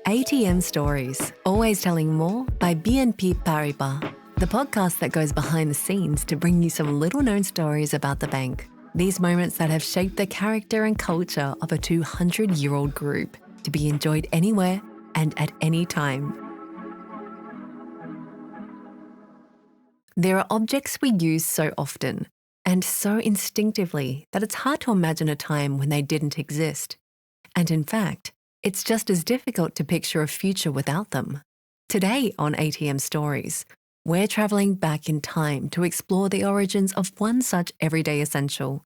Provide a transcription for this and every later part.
ATM Stories, Always Telling More by BNP Paribas, the podcast that goes behind the scenes to bring you some little-known stories about the bank. These moments that have shaped the character and culture of a 200-year-old group to be enjoyed anywhere and at any time. There are objects we use so often and so instinctively that it's hard to imagine a time when they didn't exist. And in fact, it's just as difficult to picture a future without them. Today on ATM Stories, we're travelling back in time to explore the origins of one such everyday essential,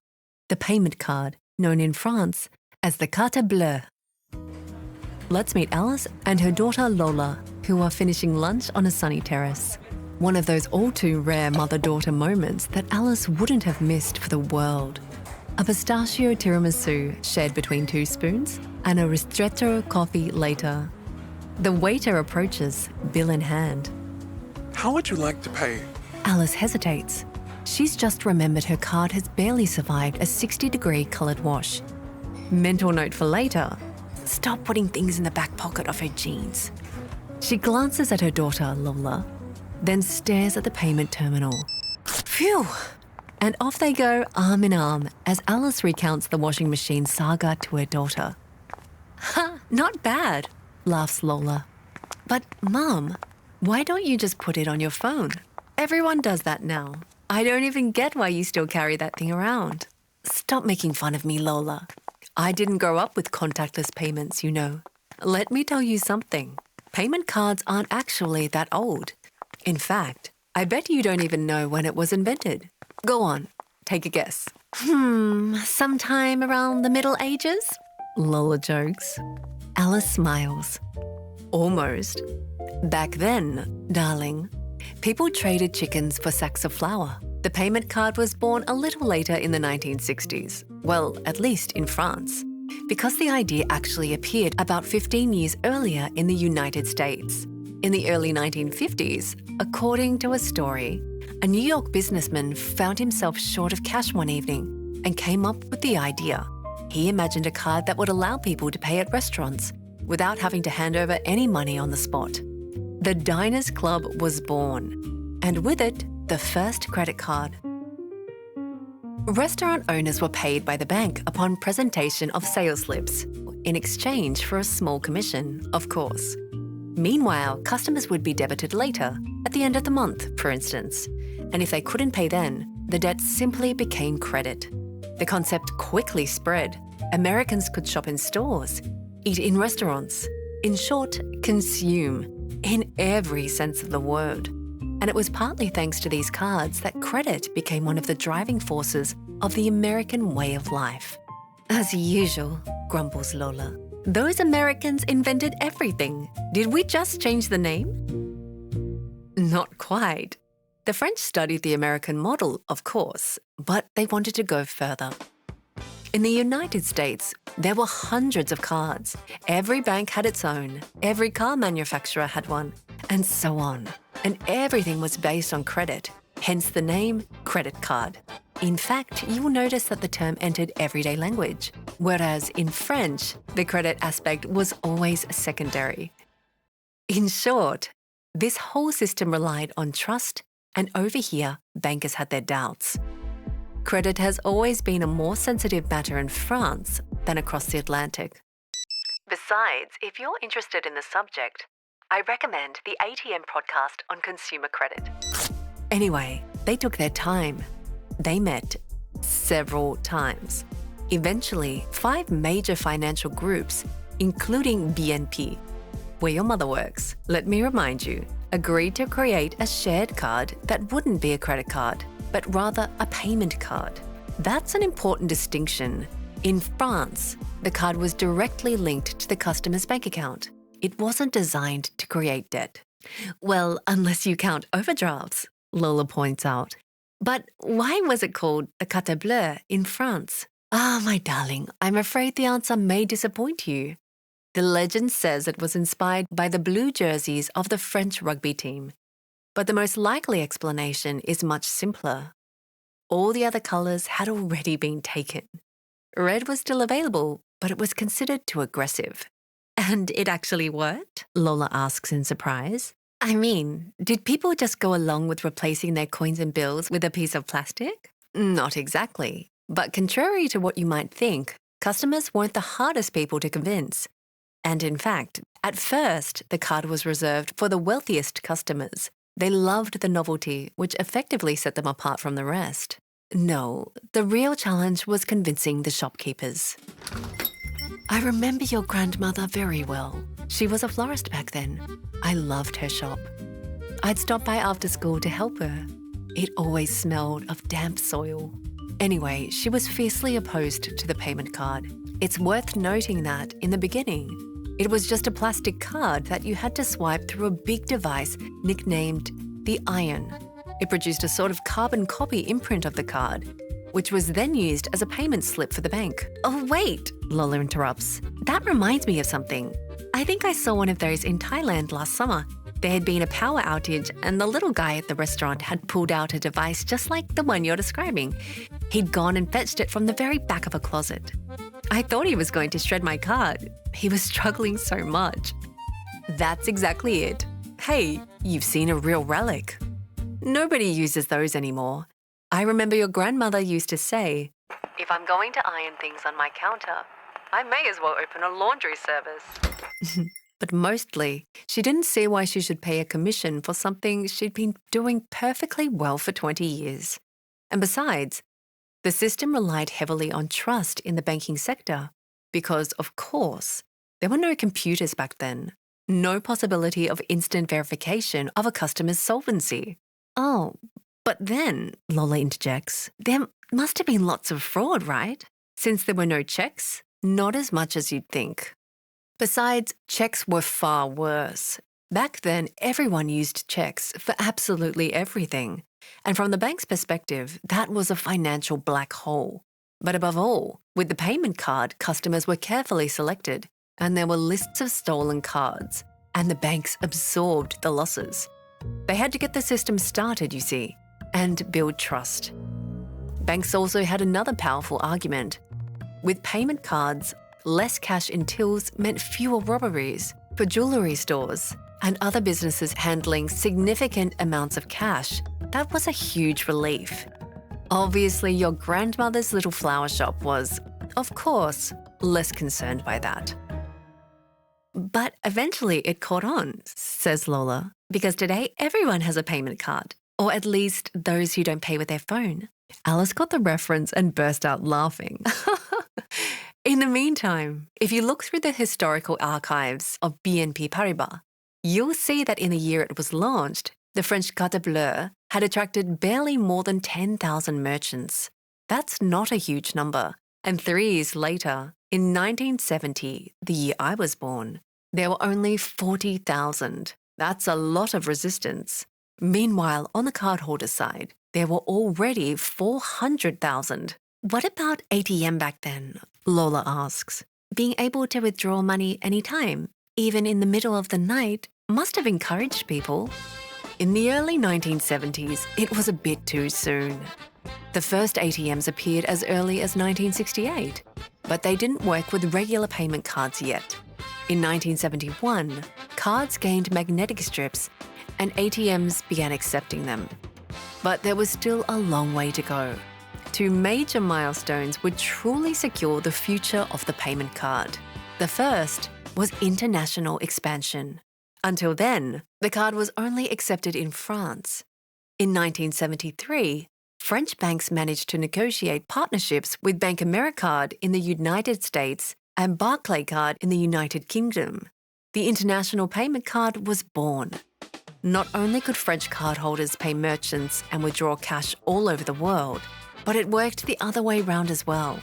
the payment card, known in France as the Carte Bleue. Let's meet Alice and her daughter Lola, who are finishing lunch on a sunny terrace. One of those all-too rare mother-daughter moments that Alice wouldn't have missed for the world. A pistachio tiramisu shared between 2 spoons and a ristretto coffee later. The waiter approaches, bill in hand. How would you like to pay? Alice hesitates. She's just remembered her card has barely survived a 60-degree coloured wash. Mental note for later: stop putting things in the back pocket of her jeans. She glances at her daughter, Lola, then stares at the payment terminal. Phew! And off they go, arm in arm, as Alice recounts the washing machine saga to her daughter. Ha! Not bad, laughs Lola. But, Mum, why don't you just put it on your phone? Everyone does that now. I don't even get why you still carry that thing around. Stop making fun of me, Lola. I didn't grow up with contactless payments, you know. Let me tell you something. Payment cards aren't actually that old. In fact, I bet you don't even know when it was invented. Go on, take a guess. Sometime around the Middle Ages? Lola jokes. Alice smiles. Almost. Back then, darling, people traded chickens for sacks of flour. The payment card was born a little later in the 1960s. Well, at least in France, because the idea actually appeared about 15 years earlier in the United States. In the early 1950s, according to a story, a New York businessman found himself short of cash one evening and came up with the idea. He imagined a card that would allow people to pay at restaurants without having to hand over any money on the spot. The Diners Club was born, and with it, the first credit card. Restaurant owners were paid by the bank upon presentation of sales slips, in exchange for a small commission, of course. Meanwhile, customers would be debited later, at the end of the month, for instance. And if they couldn't pay then, the debt simply became credit. The concept quickly spread. Americans could shop in stores, eat in restaurants, in short, consume, in every sense of the word. And it was partly thanks to these cards that credit became one of the driving forces of the American way of life. As usual, grumbles Lola. Those Americans invented everything. Did we just change the name? Not quite. The French studied the American model, of course, but they wanted to go further. In the United States, there were hundreds of cards. Every bank had its own, every car manufacturer had one, and so on. And everything was based on credit, hence the name credit card. In fact, you will notice that the term entered everyday language, whereas in French, the credit aspect was always secondary. In short, this whole system relied on trust, and over here, bankers had their doubts. Credit has always been a more sensitive matter in France than across the Atlantic. Besides, if you're interested in the subject, I recommend the ATM podcast on consumer credit. Anyway, they took their time. They met several times. Eventually, 5 major financial groups, including BNP, where your mother works, let me remind you, agreed to create a shared card that wouldn't be a credit card, but rather a payment card. That's an important distinction. In France, the card was directly linked to the customer's bank account. It wasn't designed to create debt. Well, unless you count overdrafts, Lola points out. But why was it called the Carte Bleue in France? Ah, my darling, I'm afraid the answer may disappoint you. The legend says it was inspired by the blue jerseys of the French rugby team. But the most likely explanation is much simpler. All the other colours had already been taken. Red was still available, but it was considered too aggressive. And it actually worked? Lola asks in surprise. I mean, did people just go along with replacing their coins and bills with a piece of plastic? Not exactly. But contrary to what you might think, customers weren't the hardest people to convince. And in fact, at first, the card was reserved for the wealthiest customers. They loved the novelty, which effectively set them apart from the rest. No, the real challenge was convincing the shopkeepers. I remember your grandmother very well. She was a florist back then. I loved her shop. I'd stop by after school to help her. It always smelled of damp soil. Anyway, she was fiercely opposed to the payment card. It's worth noting that, in the beginning, it was just a plastic card that you had to swipe through a big device nicknamed the iron. It produced a sort of carbon copy imprint of the card, which was then used as a payment slip for the bank. Oh wait, Lola interrupts. That reminds me of something. I think I saw one of those in Thailand last summer. There had been a power outage and the little guy at the restaurant had pulled out a device just like the one you're describing. He'd gone and fetched it from the very back of a closet. I thought he was going to shred my card. He was struggling so much. That's exactly it. Hey, you've seen a real relic. Nobody uses those anymore. I remember your grandmother used to say, if I'm going to iron things on my counter, I may as well open a laundry service. But mostly, she didn't see why she should pay a commission for something she'd been doing perfectly well for 20 years. And besides, the system relied heavily on trust in the banking sector because, of course, there were no computers back then. No possibility of instant verification of a customer's solvency. Oh, but then, Lola interjects, there must have been lots of fraud, right? Since there were no checks, not as much as you'd think. Besides, checks were far worse. Back then, everyone used checks for absolutely everything. And from the bank's perspective, that was a financial black hole. But above all, with the payment card, customers were carefully selected, and there were lists of stolen cards, and the banks absorbed the losses. They had to get the system started, you see, and build trust. Banks also had another powerful argument. With payment cards, less cash in tills meant fewer robberies. For jewellery stores and other businesses handling significant amounts of cash, that was a huge relief. Obviously, your grandmother's little flower shop was, of course, less concerned by that. But eventually it caught on, says Lola, because today everyone has a payment card, or at least those who don't pay with their phone. Alice got the reference and burst out laughing. In the meantime, if you look through the historical archives of BNP Paribas, you'll see that in the year it was launched, the French Carte Bleue had attracted barely more than 10,000 merchants. That's not a huge number. And 3 years later, in 1970, the year I was born, there were only 40,000. That's a lot of resistance. Meanwhile, on the cardholder side, there were already 400,000. What about ATM back then? Lola asks. Being able to withdraw money anytime, even in the middle of the night, must have encouraged people. In the early 1970s, it was a bit too soon. The first ATMs appeared as early as 1968, but they didn't work with regular payment cards yet. In 1971, cards gained magnetic strips and ATMs began accepting them. But there was still a long way to go. 2 major milestones would truly secure the future of the payment card. The first was international expansion. Until then, the card was only accepted in France. In 1973, French banks managed to negotiate partnerships with Bank Americard in the United States and Barclaycard in the United Kingdom. The international payment card was born. Not only could French cardholders pay merchants and withdraw cash all over the world, but it worked the other way round as well.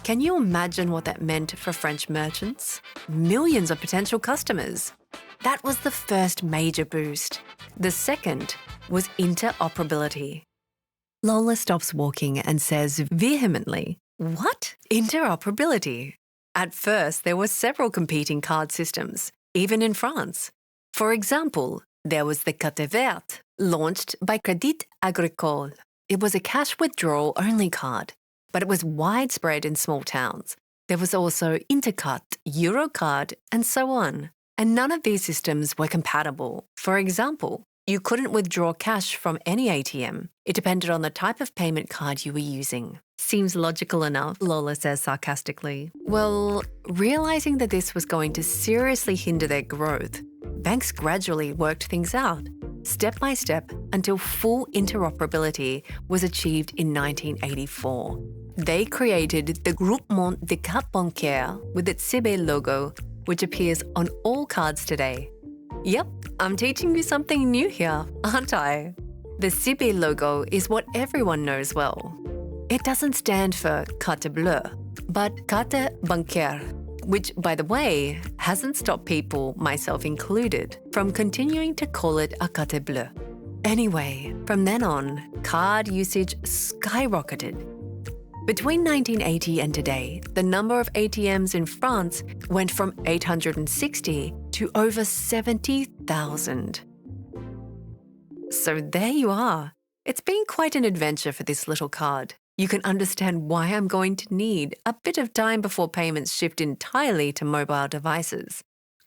Can you imagine what that meant for French merchants? Millions of potential customers. That was the first major boost. The second was interoperability. Lola stops walking and says vehemently, "What? Interoperability?" At first, there were several competing card systems, even in France. For example, there was the Carte Verte, launched by Crédit Agricole. It was a cash withdrawal-only card, but it was widespread in small towns. There was also Intercarte, Eurocard, and so on. And none of these systems were compatible. For example, you couldn't withdraw cash from any ATM. It depended on the type of payment card you were using. Seems logical enough, Lola says sarcastically. Well, realizing that this was going to seriously hinder their growth, banks gradually worked things out, step by step, until full interoperability was achieved in 1984. They created the Groupement des Cartes Bancaires with its CB logo, which appears on all cards today. Yep, I'm teaching you something new here, aren't I? The CB logo is what everyone knows well. It doesn't stand for Carte Bleue, but Carte Bancaire, which, by the way, hasn't stopped people, myself included, from continuing to call it a Carte Bleue. Anyway, from then on, card usage skyrocketed. Between 1980 and today, the number of ATMs in France went from 860 to over 70,000. So there you are. It's been quite an adventure for this little card. You can understand why I'm going to need a bit of time before payments shift entirely to mobile devices.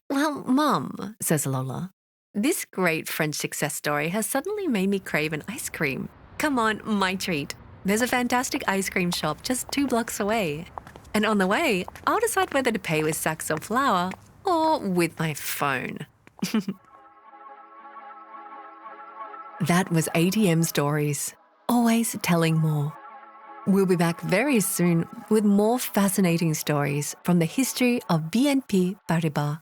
Well, Mum, says Lola, this great French success story has suddenly made me crave an ice cream. Come on, my treat. There's a fantastic ice cream shop just 2 blocks away. And on the way, I'll decide whether to pay with sacks of flour or with my phone. That was ATM Stories, always telling more. We'll be back very soon with more fascinating stories from the history of BNP Paribas.